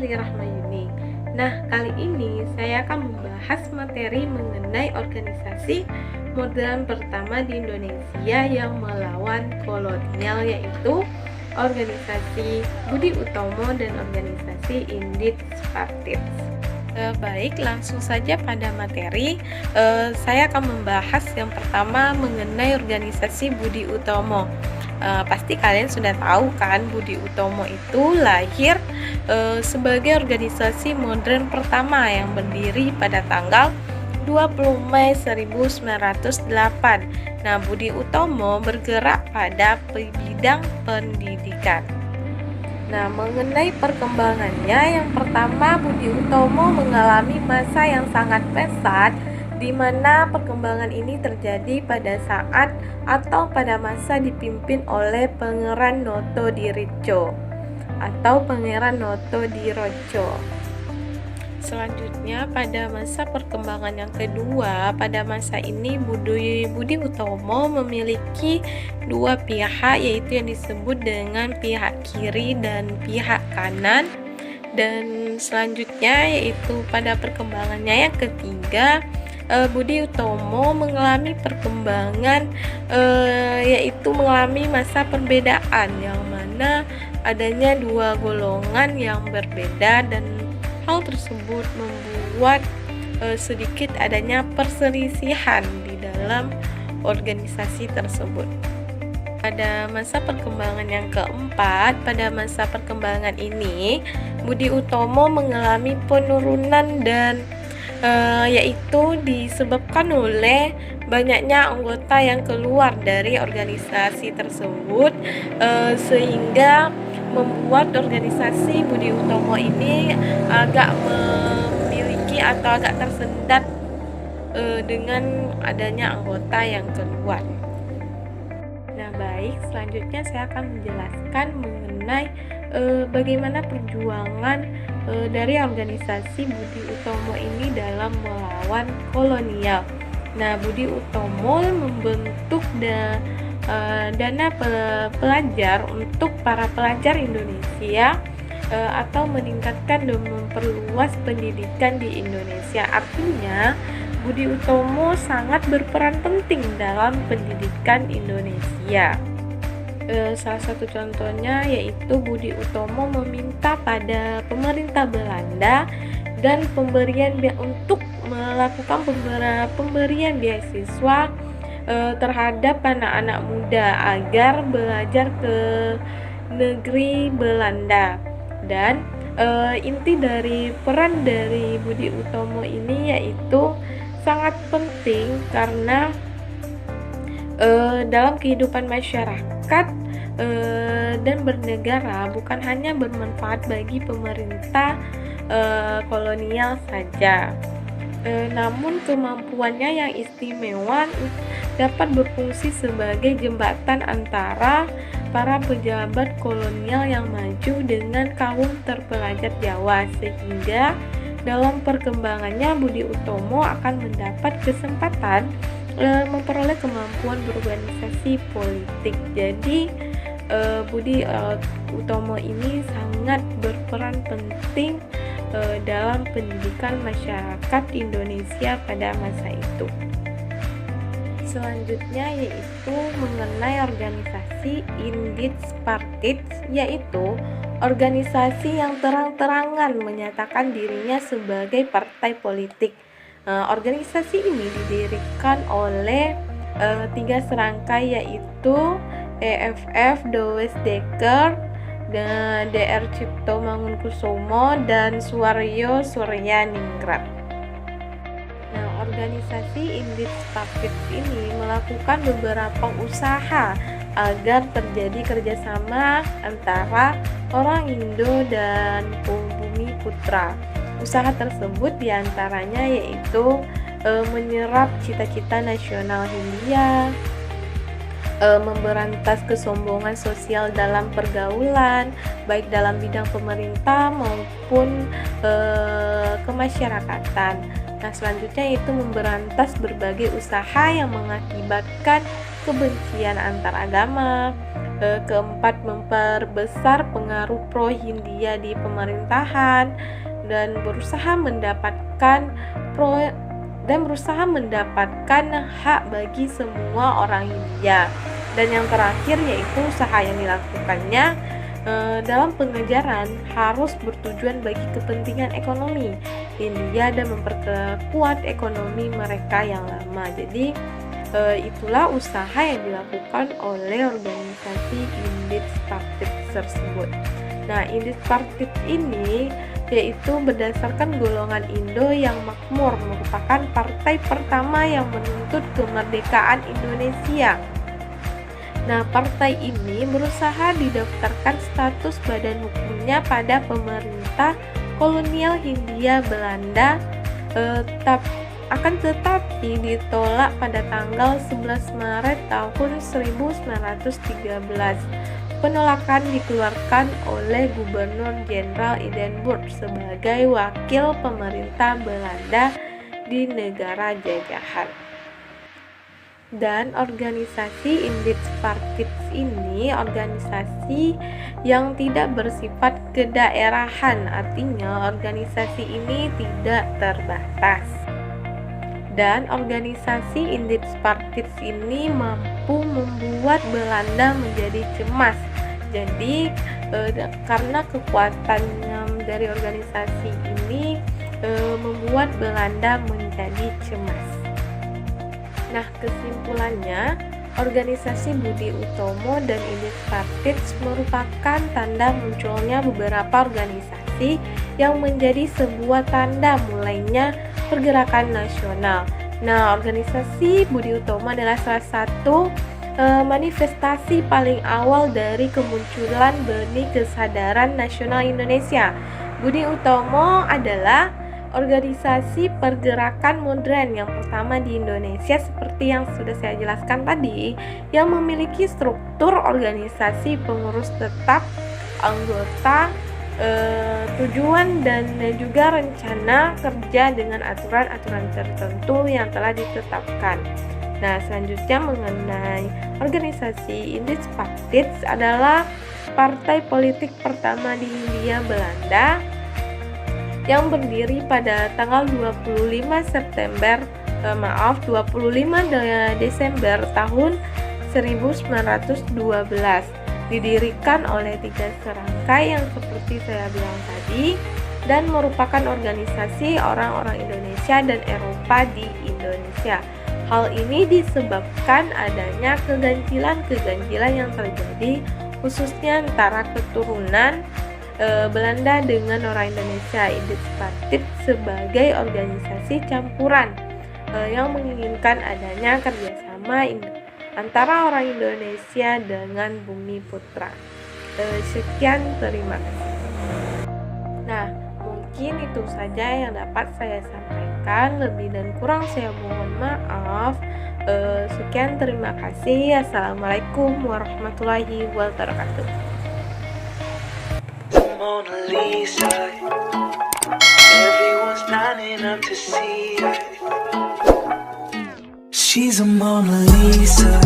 Sari Rahmayuni. Nah, kali ini saya akan membahas materi mengenai organisasi modern pertama di Indonesia yang melawan kolonial, yaitu organisasi Budi Utomo dan organisasi Indit Spartits. Baik, langsung saja pada materi. Saya akan membahas yang pertama mengenai organisasi Budi Utomo. Pasti kalian sudah tahu kan, Budi Utomo itu lahir sebagai organisasi modern pertama yang berdiri pada tanggal 20 Mei 1908. Nah, Budi Utomo bergerak pada bidang pendidikan. Nah, mengenai perkembangannya, yang pertama Budi Utomo mengalami masa yang sangat pesat, di mana perkembangan ini terjadi pada saat atau pada masa dipimpin oleh Pangeran Notodirjo atau Pangeran Notodirjo. Selanjutnya, pada masa perkembangan yang kedua, pada masa ini Budi Utomo memiliki dua pihak, yaitu yang disebut dengan pihak kiri dan pihak kanan. Dan selanjutnya, yaitu pada perkembangannya yang ketiga, Budi Utomo mengalami perkembangan, yaitu mengalami masa perbedaan, yang mana adanya dua golongan yang berbeda, dan hal tersebut membuat sedikit adanya perselisihan di dalam organisasi tersebut. Pada masa perkembangan yang keempat, pada masa perkembangan ini Budi Utomo mengalami penurunan dan yaitu disebabkan oleh banyaknya anggota yang keluar dari organisasi tersebut, sehingga membuat organisasi Budi Utomo ini agak memiliki atau agak tersendat dengan adanya anggota yang keluar. Nah, baik, selanjutnya saya akan menjelaskan mengenai bagaimana perjuangan dari organisasi Budi Utomo ini dalam melawan kolonial. Nah, Budi Utomo membentuk dana pelajar untuk para pelajar Indonesia, atau meningkatkan dan memperluas pendidikan di Indonesia. Artinya, Budi Utomo sangat berperan penting dalam pendidikan Indonesia. Salah satu contohnya yaitu Budi Utomo meminta pada pemerintah Belanda dan untuk melakukan pemberian beasiswa terhadap anak-anak muda agar belajar ke negeri Belanda. Dan inti dari peran dari Budi Utomo ini yaitu sangat penting karena dalam kehidupan masyarakat dan bernegara bukan hanya bermanfaat bagi pemerintah kolonial saja, namun kemampuannya yang istimewa dapat berfungsi sebagai jembatan antara para pejabat kolonial yang maju dengan kaum terpelajar Jawa, sehingga dalam perkembangannya Budi Utomo akan mendapat kesempatan memperoleh kemampuan berorganisasi politik. Jadi Budi Utomo ini sangat berperan penting dalam pendidikan masyarakat Indonesia pada masa itu. Selanjutnya yaitu mengenai organisasi Indit Spartits, yaitu organisasi yang terang-terangan menyatakan dirinya sebagai partai politik. Organisasi ini didirikan oleh tiga serangkai, yaitu EFF Dowes Dekker, dan DR Cipto Mangunkusumo, dan Suwaryo Suryaningrat. Nah, organisasi Indit Spartits ini melakukan beberapa usaha agar terjadi kerjasama antara orang Indo dan Bumi Putra. Usaha tersebut diantaranya yaitu menyerap cita-cita nasional Hindia, memberantas kesombongan sosial dalam pergaulan, baik dalam bidang pemerintah maupun kemasyarakatan. Nah, selanjutnya itu memberantas berbagai usaha yang mengakibatkan kebencian antar agama, Keempat, memperbesar pengaruh pro-Hindia di pemerintahan dan berusaha mendapatkan hak bagi semua orang Hindia. Dan yang terakhir yaitu usaha yang dilakukannya dalam pengejaran harus bertujuan bagi kepentingan ekonomi Hindia dan memperkuat ekonomi mereka yang lama. Jadi itulah usaha yang dilakukan oleh organisasi Indies Partits tersebut. Nah, Indies Partits ini yaitu berdasarkan golongan Indo yang makmur, merupakan partai pertama yang menuntut kemerdekaan Indonesia. Nah, partai ini berusaha didaftarkan status badan hukumnya pada pemerintah kolonial Hindia Belanda, akan tetapi ditolak pada tanggal 11 Maret tahun 1913. Penolakan dikeluarkan oleh Gubernur Jenderal Edinburgh sebagai wakil pemerintah Belanda di negara jajahan. Dan organisasi Indies Partits ini organisasi yang tidak bersifat kedaerahan, artinya organisasi ini tidak terbatas. Dan organisasi Indies Partits ini mampu membuat Belanda menjadi cemas. Jadi karena kekuatannya dari organisasi ini membuat Belanda menjadi cemas. Nah, kesimpulannya, organisasi Budi Utomo dan Indies Partits merupakan tanda munculnya beberapa organisasi yang menjadi sebuah tanda mulainya pergerakan nasional. Nah, organisasi Budi Utomo adalah salah satu manifestasi paling awal dari kemunculan benih kesadaran nasional Indonesia. Budi Utomo adalah organisasi pergerakan modern yang pertama di Indonesia, seperti yang sudah saya jelaskan tadi, yang memiliki struktur organisasi pengurus tetap, anggota, tujuan dan juga rencana kerja dengan aturan-aturan tertentu yang telah ditetapkan. Nah, selanjutnya mengenai organisasi Indies Partits adalah partai politik pertama di Hindia Belanda yang berdiri pada tanggal 25 Desember tahun 1912. Didirikan oleh 3 serangkai yang seperti saya bilang tadi dan merupakan organisasi orang-orang Indonesia dan Eropa di Indonesia. Hal ini disebabkan adanya keganjilan yang terjadi khususnya antara keturunan Belanda dengan orang Indonesia. Indies Partits sebagai organisasi campuran yang menginginkan adanya kerjasama antara orang Indonesia dengan Bumi Putra. Sekian, terima kasih. Nah, mungkin itu saja yang dapat saya sampaikan. Lebih dan kurang saya mohon maaf. Sekian, terima kasih. Assalamualaikum warahmatullahi wabarakatuh. Mona Lisa, everyone's lining up to see her. She's a Mona Lisa.